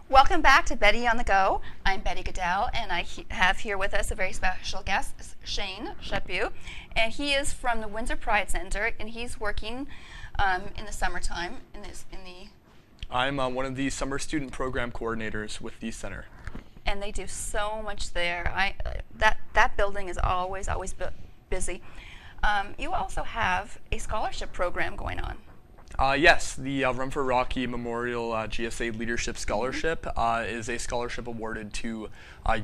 Welcome back to Betty on the Go. I'm Betty Gudel, and I have here with us a very special guest, Shane Chapu, and he is from the Windsor Pride Center, and he's working in the summertime I'm one of the summer student program coordinators with the center. and they do so much there. That building is always busy. You also have a scholarship program going on. Yes, the Run for Rocky Memorial GSA Leadership Scholarship is a scholarship awarded to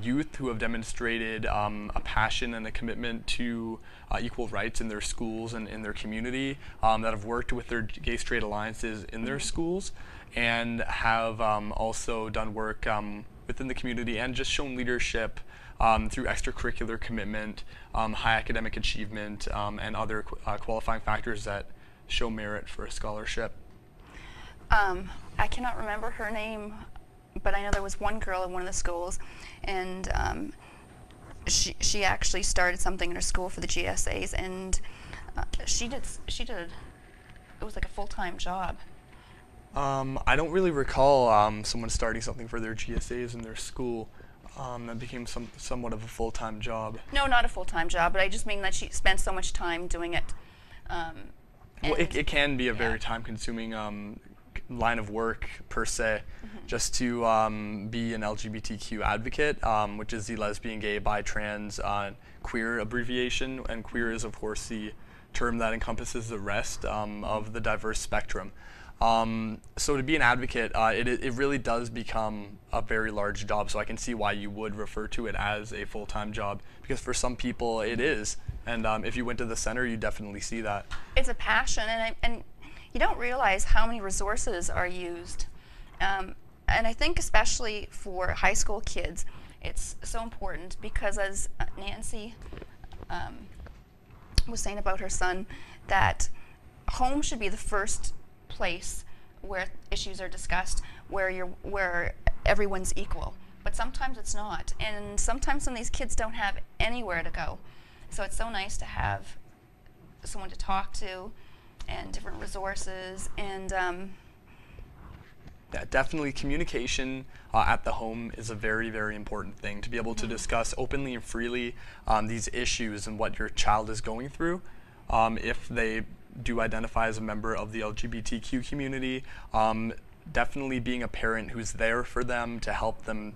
youth who have demonstrated a passion and a commitment to equal rights in their schools and in their community, that have worked with their gay straight alliances in their schools, and have also done work within the community and just shown leadership through extracurricular commitment, high academic achievement, and other qualifying factors that show merit for a scholarship. I cannot remember her name, but I know there was one girl in one of the schools, and she actually started something in her school for the GSAs, and she did it was like a full-time job. I don't really recall someone starting something for their GSAs in their school that became somewhat of a full-time job. No, not a full-time job, but I just mean that she spent so much time doing it. Well, it can be a very time-consuming line of work per se, just to be an LGBTQ advocate, which is the lesbian, gay, bi, trans, queer abbreviation, and queer is of course the term that encompasses the rest of the diverse spectrum. So to be an advocate, it really does become a very large job, so I can see why you would refer to it as a full-time job, because for some people it is, and if you went to the center, you definitely see that. It's a passion, and you don't realize how many resources are used. And I think especially for high school kids, it's so important because, as Nancy was saying about her son, that home should be the first place where issues are discussed, where everyone's equal. But sometimes it's not, and sometimes some of these kids don't have anywhere to go. So it's so nice to have someone to talk to, and different resources, and yeah, definitely communication at the home is a very, very important thing, to be able to discuss openly and freely these issues and what your child is going through. If they do identify as a member of the LGBTQ community, definitely being a parent who's there for them to help them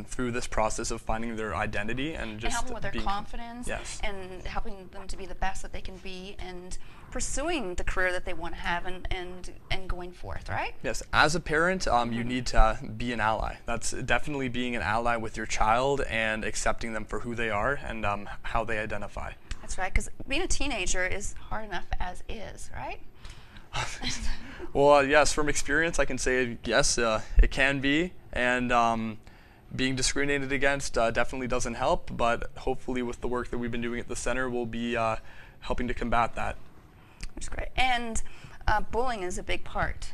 through this process of finding their identity and just helping with their confidence, yes, and helping them to be the best that they can be, and pursuing the career that they want to have, and going forth, right? Yes, as a parent, you need to be an ally. That's definitely being an ally with your child and accepting them for who they are and how they identify. That's right, because being a teenager is hard enough as is, right? Well, yes, from experience, I can say yes, it can be, and being discriminated against definitely doesn't help, but hopefully with the work that we've been doing at the center, we'll be helping to combat that. Which is great. And bullying is a big part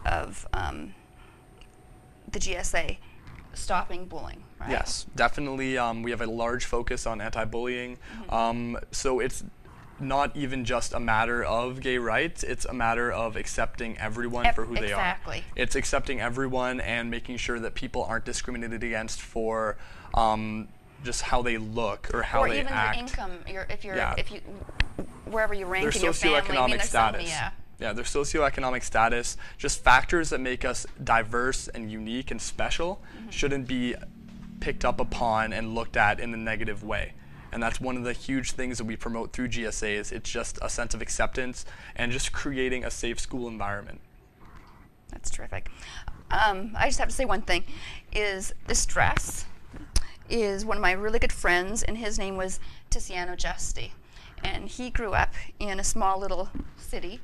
of the GSA, stopping bullying, right? Yes, definitely. We have a large focus on anti-bullying, so it's not even just a matter of gay rights, it's a matter of accepting everyone for who they are. Exactly. It's accepting everyone and making sure that people aren't discriminated against for just how they look or how they act. Or even the income, if you wherever you rank their in your family. socioeconomic status. Yeah, their socioeconomic status, just factors that make us diverse and unique and special, shouldn't be picked up upon and looked at in a negative way. And that's one of the huge things that we promote through GSAs. It's just a sense of acceptance and just creating a safe school environment. That's terrific. I just have to say one thing, is the stress is one of my really good friends, and his name was Tiziano Giusti. And he grew up in a small little city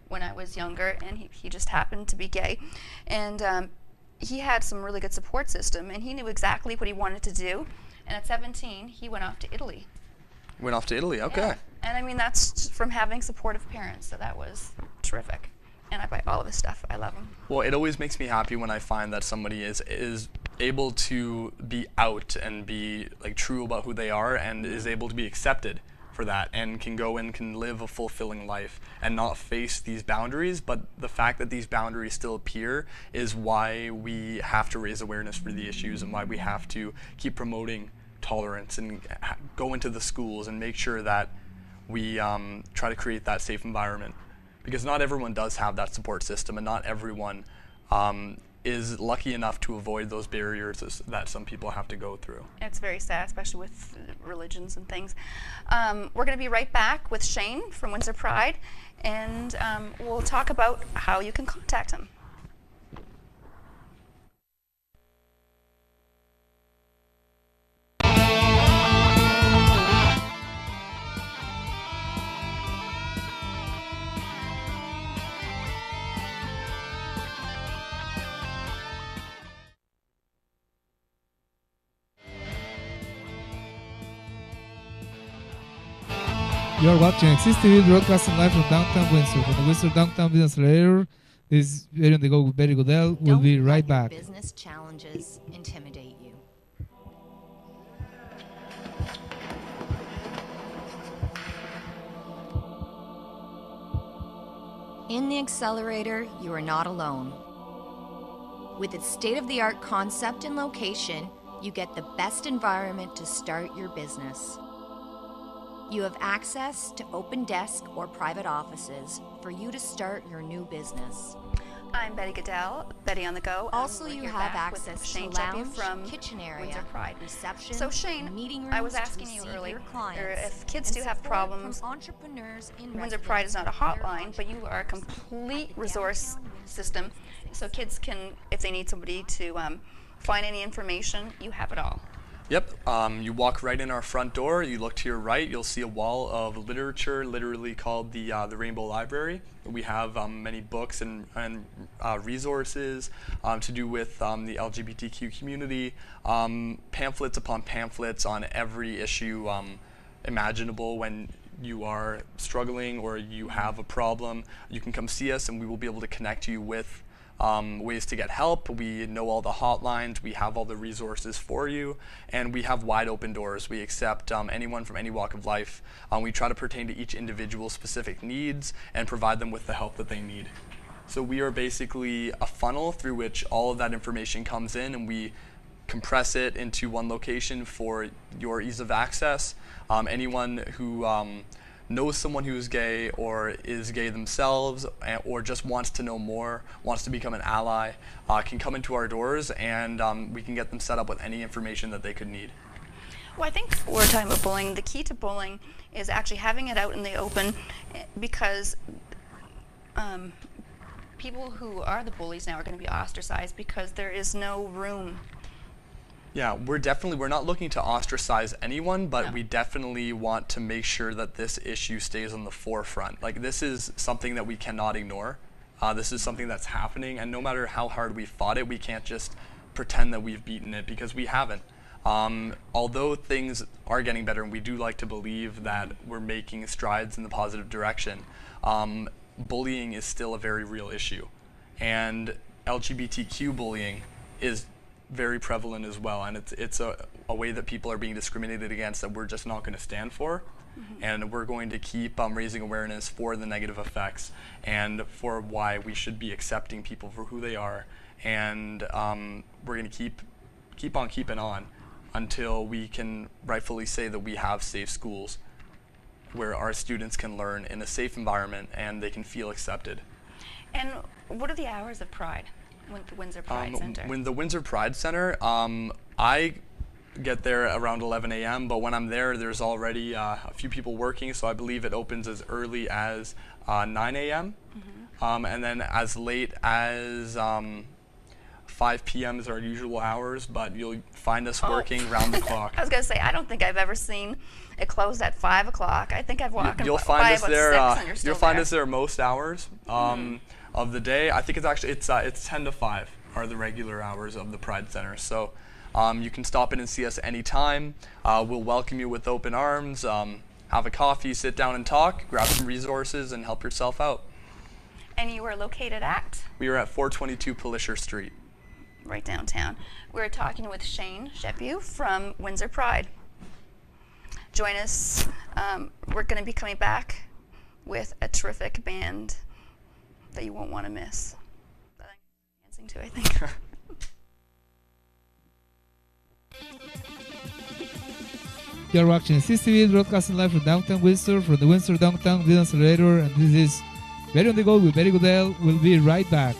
when I was younger, and he just happened to be gay. And he had some really good support system, and he knew exactly what he wanted to do. And at 17, he went off to Italy. Went off to Italy, okay. Yeah. And I mean, that's from having supportive parents, so that was terrific. And I buy all of his stuff. I love him. Well, it always makes me happy when I find that somebody is able to be out and be like true about who they are and is able to be accepted for that and can go and can live a fulfilling life and not face these boundaries. But the fact that these boundaries still appear is why we have to raise awareness for the issues and why we have to keep promoting tolerance and go into the schools and make sure that we try to create that safe environment, because not everyone does have that support system, and not everyone is lucky enough to avoid those barriers that some people have to go through. It's very sad, especially with religions and things. We're going to be right back with Shane from Windsor Pride, and we'll talk about how you can contact him. You are watching Exist TV broadcasting live from downtown Windsor. From the Windsor Downtown Business Accelerator, this is Very on the Go with Betty Gudel. We'll be right back. Don't let your business challenges intimidate you. In the Accelerator, you are not alone. With its state-of-the-art concept and location, you get the best environment to start your business. You have access to open desk or private offices for you to start your new business. I'm Betty Gudel, Betty on the Go. Also, you have access to Shane lounge, from kitchen area, Windsor Pride. reception, So Shane, meeting rooms I was to asking you receive earlier your clients, if kids and do have support problems. from entrepreneurs in Windsor Pride is not a residence and hotline, but you are a complete resource system. So kids can, if they need somebody to find any information, you have it all. Yep, you walk right in our front door, you look to your right, you'll see a wall of literature, literally called the Rainbow Library. We have many books and resources to do with the LGBTQ community, pamphlets upon pamphlets on every issue imaginable. When you are struggling or you have a problem, you can come see us and we will be able to connect you with ways to get help. We know all the hotlines, we have all the resources for you, and we have wide open doors. We accept anyone from any walk of life. We try to pertain to each individual's specific needs and provide them with the help that they need. So we are basically a funnel through which all of that information comes in, and we compress it into one location for your ease of access. Anyone who knows someone who is gay or is gay themselves or just wants to know more, wants to become an ally, can come into our doors, and we can get them set up with any information that they could need. Well, I think we're talking about bullying. The key to bullying is actually having it out in the open, because people who are the bullies now are going to be ostracized because there is no room. Yeah, we're not looking to ostracize anyone, but No. we definitely want to make sure that this issue stays on the forefront. Like, this is something that we cannot ignore. This is something that's happening, and no matter how hard we fought it, we can't just pretend that we've beaten it, because we haven't. Although things are getting better, and we do like to believe that we're making strides in the positive direction, bullying is still a very real issue. And LGBTQ bullying is very prevalent as well, and it's a way that people are being discriminated against that we're just not going to stand for. And we're going to keep raising awareness for the negative effects and for why we should be accepting people for who they are, and we're going to keep on keeping on until we can rightfully say that we have safe schools where our students can learn in a safe environment and they can feel accepted. And what are the hours of Pride? With the Windsor Pride Center? When the Windsor Pride Center, I get there around 11 a.m., but when I'm there, there's already a few people working, so I believe it opens as early as 9 a.m. And then as late as 5 p.m. is our usual hours, but you'll find us working round the clock. I was going to say, I don't think I've ever seen it closed at 5 o'clock. I think I've walked You'll by find us about there. 6 and you're still You'll find there. us there most hours of the day. I think it's 10 to 5 are the regular hours of the Pride Center. So you can stop in and see us anytime. We'll welcome you with open arms. Have a coffee, sit down and talk, grab some resources, and help yourself out. And you are located at? We are at 422 Polisher Street. Right downtown. We're talking with Shane Shepu from Windsor Pride. join us. We're going to be coming back with a terrific band that you won't want to miss. That I'm dancing to, I think. You're watching CCTV, broadcasting live from downtown Windsor, from the Windsor Downtown Video Accelerator, and this is Very on the Go with Betty Gudel. We'll be right back.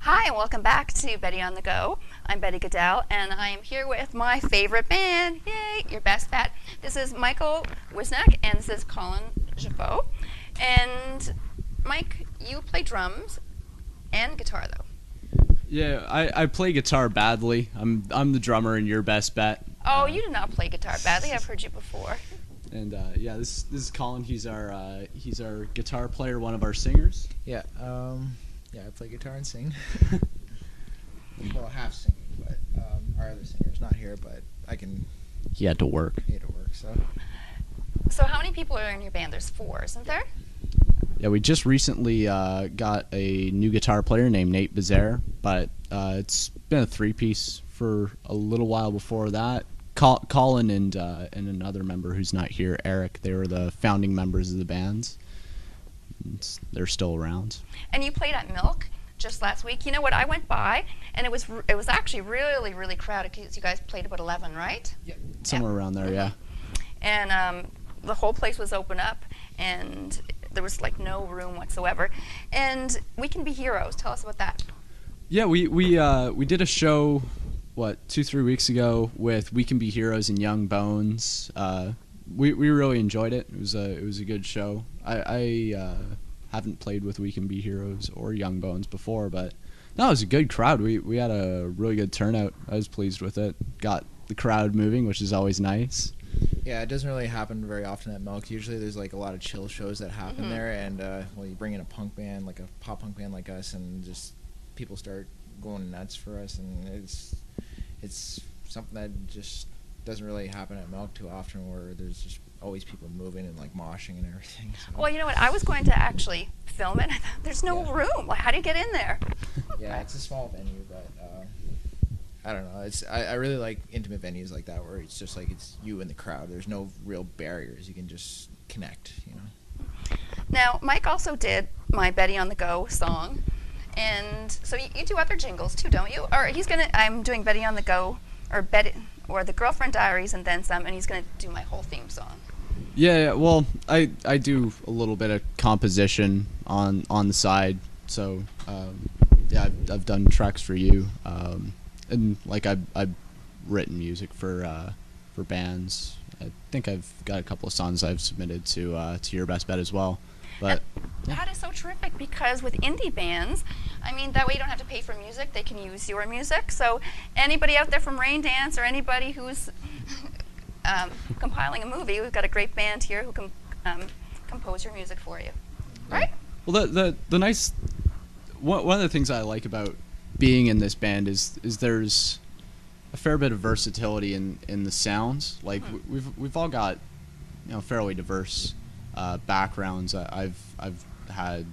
Hi, and welcome back to Betty on the Go. I'm Betty Gudel, and I am here with my favorite band. Yay, your best bet. This is Michael Wisnack, and this is Colin Jafot. And Mike, you play drums and guitar, though. Yeah, I play guitar badly. I'm the drummer in Your Best Bet. Oh, you do not play guitar badly. I've heard you before. And yeah, this is Colin. He's our guitar player, one of our singers. Yeah, yeah, I play guitar and sing. Well, half singing, but our other singer's not here, but I can. He had to work. He had to work, so. So how many people are in your band? There's 4, isn't there? Yeah, we just recently got a new guitar player named Nate Bizaire, but it's been a 3-piece for a little while before that. Colin and another member who's not here, Eric, they were the founding members of the bands. They're still around. And you played at Milk just last week. You know what? I went by, and it was actually really, really crowded because you guys played about 11, right? Yeah. Somewhere around there, yeah. And the whole place was open up, and there was like no room whatsoever. And We Can Be Heroes. Tell us about that. Yeah, we did a show, 2-3 weeks ago with We Can Be Heroes and Young Bones. We really enjoyed it. It was a good show. I haven't played with We Can Be Heroes or Young Bones before, but no, it was a good crowd. We had a really good turnout. I was pleased with it. Got the crowd moving, which is always nice. Yeah, it doesn't really happen very often at Milk. Usually there's like a lot of chill shows that happen there, and you bring in a punk band, like a pop punk band like us, and just people start going nuts for us, and it's something that just doesn't really happen at Milk too often, where there's just always people moving and like moshing and everything. So. Well, you know what? I was going to actually film it. There's no room. Like, how do you get in there? Yeah, it's a small venue, but I don't know. I really like intimate venues like that, where it's just like it's you and the crowd. There's no real barriers. You can just connect, you know. Now, Mike also did my Betty on the Go song, and so you do other jingles too, don't you? Or I'm doing Betty on the Go, or the Girlfriend Diaries and then some, and he's gonna do my whole theme song. Yeah, well, I do a little bit of composition on the side, so yeah, I've done tracks for you, and like I've written music for bands. I think I've got a couple of songs I've submitted to Your Best Bet as well. But That is so terrific, because with indie bands, I mean, that way you don't have to pay for music. They can use your music. So anybody out there from Raindance, or anybody who's compiling a movie, we've got a great band here who can compose your music for you. Right? well, the nice one of the things I like about being in this band is there's a fair bit of versatility in the sounds. Like we've all got, you know, fairly diverse backgrounds. I've had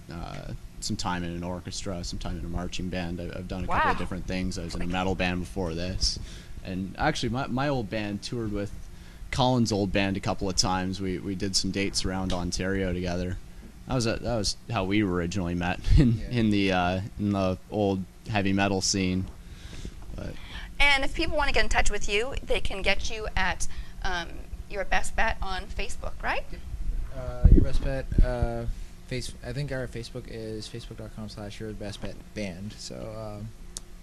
some time in an orchestra, some time in a marching band. I've done a couple of different things. I was in a metal band before this, and actually my old band toured with Colin's old band a couple of times. We did some dates around Ontario together. That was how we originally met in the old heavy metal scene. But And if people want to get in touch with you, they can get you at Your Best Bet on Facebook, right? Your Best Bet. I think our Facebook is facebook.com/yourbestbetband. So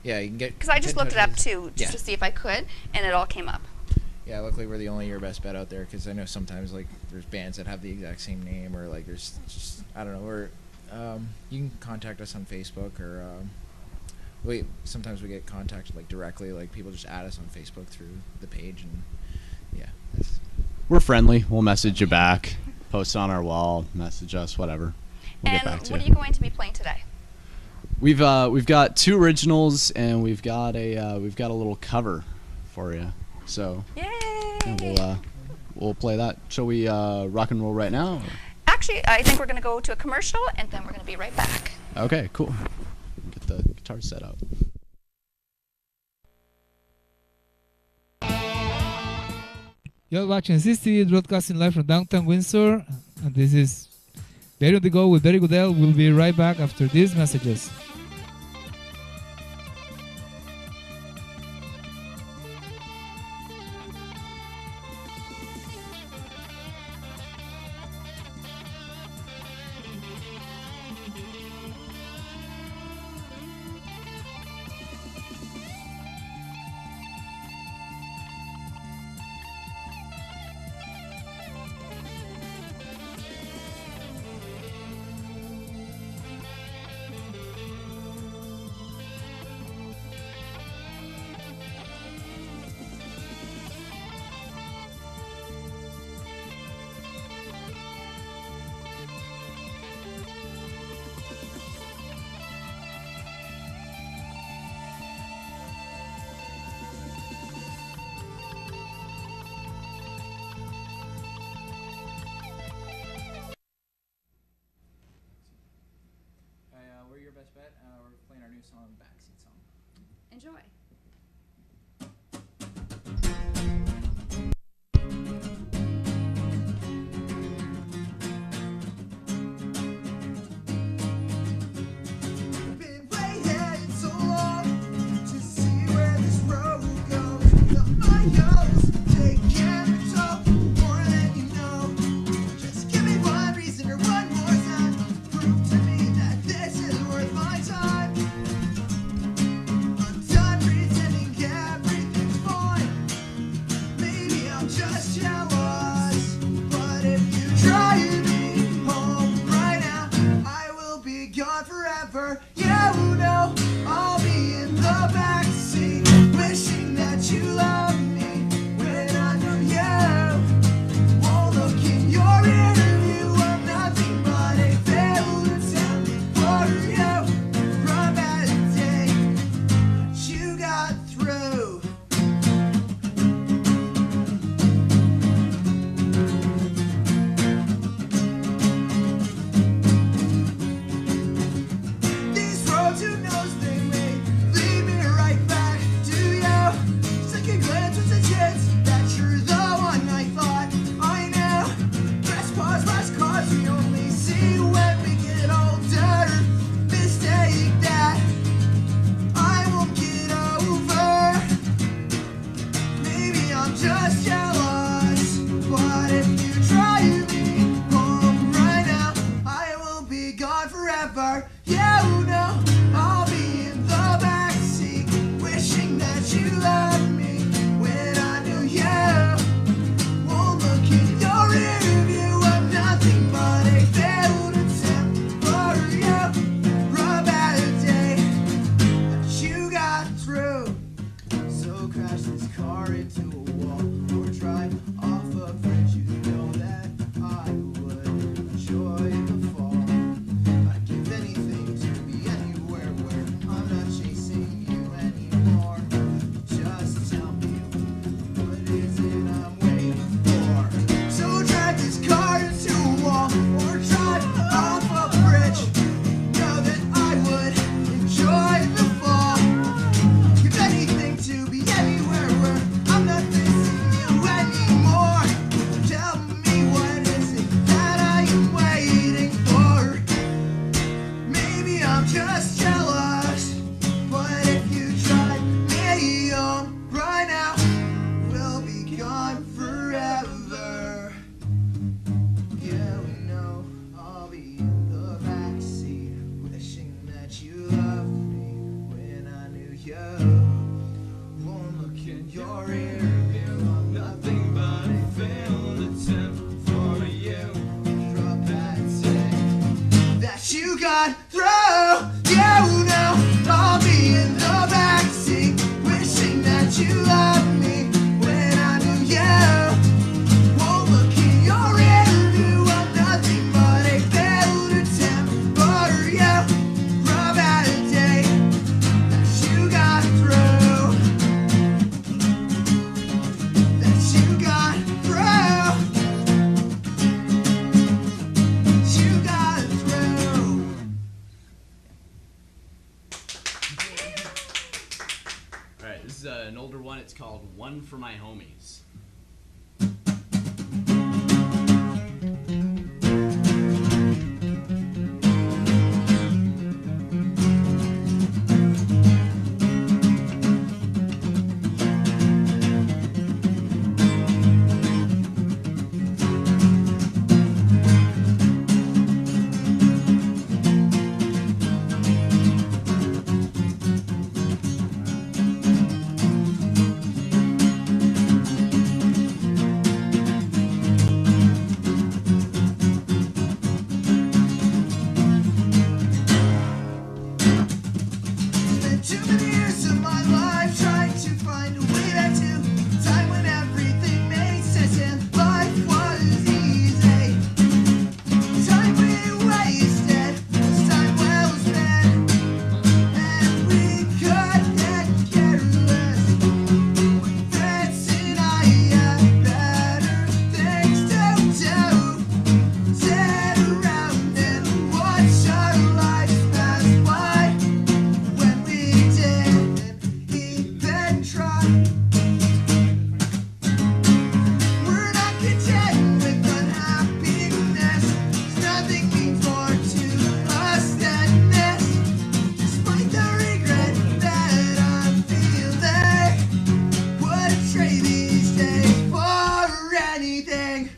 yeah, you can get. Because I just looked it up too, just Yeah. to see if I could, and it all came up. Yeah, luckily we're the only Your Best Bet out there, because I know sometimes like there's bands that have the exact same name, or like there's just, I don't know. You can contact us on Facebook, or sometimes we get contacted like directly, like people just add us on Facebook through the page, and yeah. we're friendly. We'll message you back, post on our wall, message us, whatever. We'll get back And to what you. are you going to be playing today? We've got 2 originals, and we've got a little cover for you. So Yay! yeah, we'll play that. Shall we rock and roll right now? Or? Actually, I think we're going to go to a commercial, and then we're going to be right back. Okay, cool. Get the guitar set up. You're watching CCTV broadcasting live from downtown Windsor, and this is Barry on the Go with Barry Gudel. We'll be right back after these messages. We're Your Best Bet. We're playing our new song, Backseat Song. Enjoy. Been waiting so long to see where this road goes. The miles taking a toll, more than you know. Just give me one reason or one more time. Prove to me that this is worth my time. I'm done This is an older one. It's called One for My Homies. Spent too many years of my life trying to find a way back to a time when everything made sense and life was easy. Time we wasted was time well spent, and we could get careless. When friends and I had better things to do, sit around and watch our lives pass by. When we didn't even try, we're not content with unhappiness. 'Cause nothing means more to us than this. Despite the regret that I'm feeling, would trade these days for anything.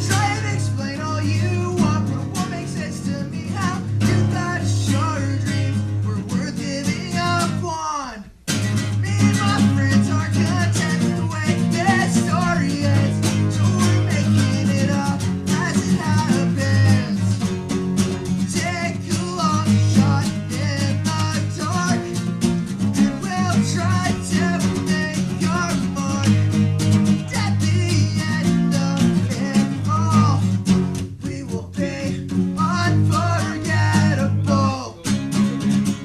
Try and explain all you want, but what makes sense to me? How you thought your dreams were worth giving up on. Me and my friends are content with the way this story ends, so we're making it up as it happens. Take a long shot in the dark, and we'll try to make our mark. At the end of it all, we will be unforgettable.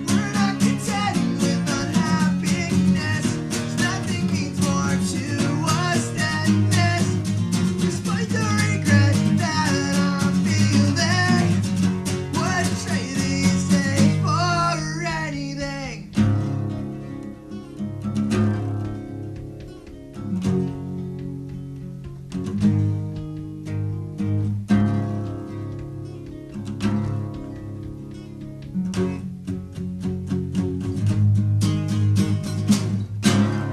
We're not content with unhappiness, 'cause nothing means more to us than this. Despite the regret that I'm feeling, would trade these days for anything.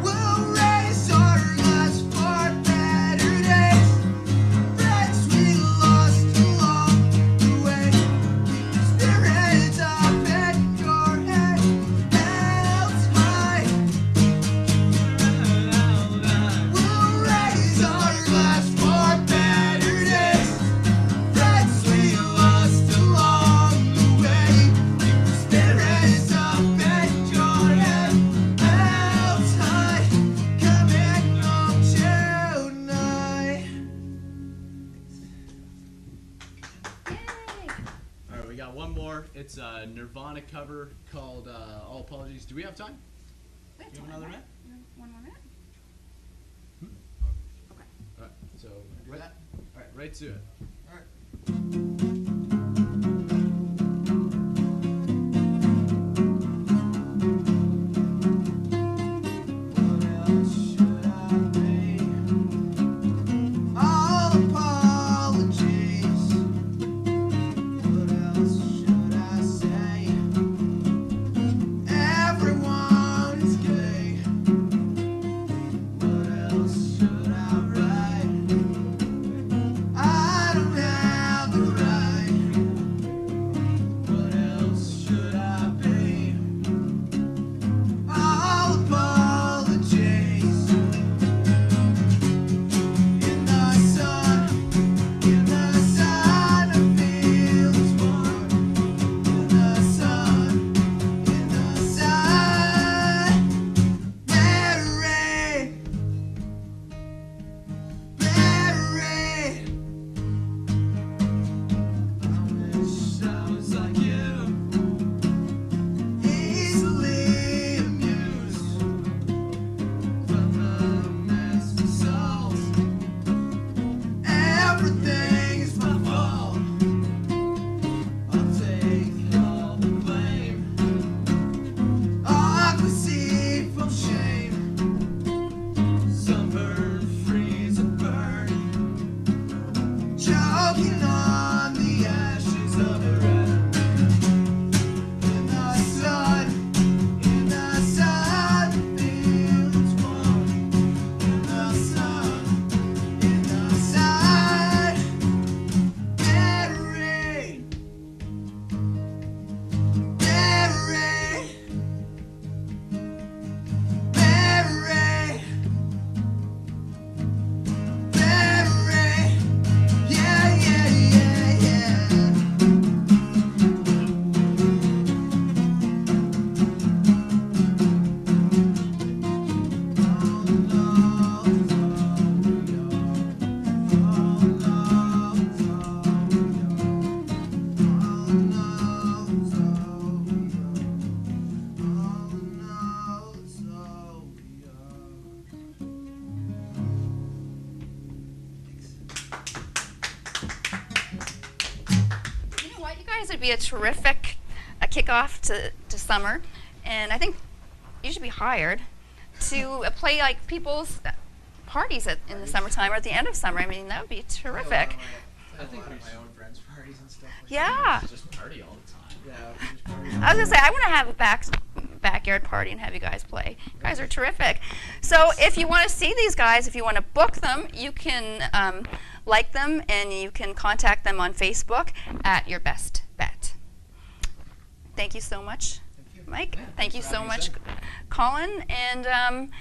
We'll raise our glass for better days. Friends we lost along the way. Keep your spirits up and your head held high. We'll raise our glass for better days. Friends we lost along the way. Keep your spirits up and your head held high. Coming home tonight. All right, we got one more. It's a Nirvana cover called All Apologies. Do we have time? Do you have another minute? One more minute. Okay. All right, so right to it. What else should I be? All apologies. What else should I say? Everyone is gay. What else should I write? I don't have the right. walking on the ashes of a wreck. In the sun, the fields warm. In the sun, there rain, there rain, there rain, there rain. Yeah, yeah, yeah, yeah. You know what? You guys would be a terrific kickoff to summer, and I think you should be hired to play like people's parties in the summertime or at the end of summer. I mean, that would be terrific. I think my own friends' parties and stuff. Like Yeah. Just party all the time. Yeah. we just party. I was gonna say I want to have a backyard party and have you guys play. You guys are terrific. So if you want to see these guys, if you want to book them, you can like them and you can contact them on Facebook at Your Best Bet. Thank you so much, Mike. Thank you so much, Colin. And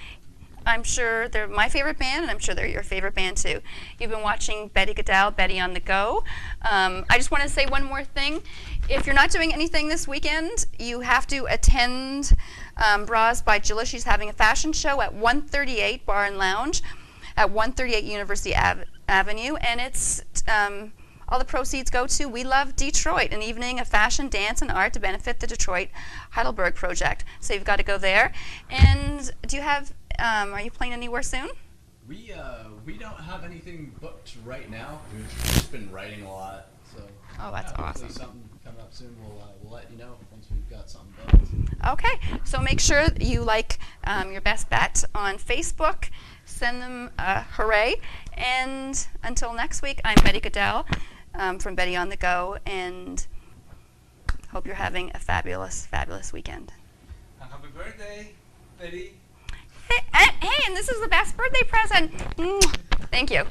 I'm sure they're my favorite band, and I'm sure they're your favorite band too. You've been watching Betty Gudel, Betty on the Go. I just want to say one more thing. If you're not doing anything this weekend, you have to attend Bras by Jilla. She's having a fashion show at 138 Bar and Lounge at 138 University Avenue, and it's all the proceeds go to We Love Detroit, an evening of fashion, dance, and art to benefit the Detroit Heidelberg Project. So you've got to go there. And do you have? Are you playing anywhere soon? We don't have anything booked right now. We've just been writing a lot, so. Oh, that's hopefully awesome. Something coming up soon. We'll let you know once we've got something booked. Okay, so make sure you like Your Best Bet on Facebook. Send them a hooray. And until next week, I'm Betty Gudel from Betty on the Go, and hope you're having a fabulous, fabulous weekend. And happy birthday, Betty. Hey, and this is the best birthday present. Thank you.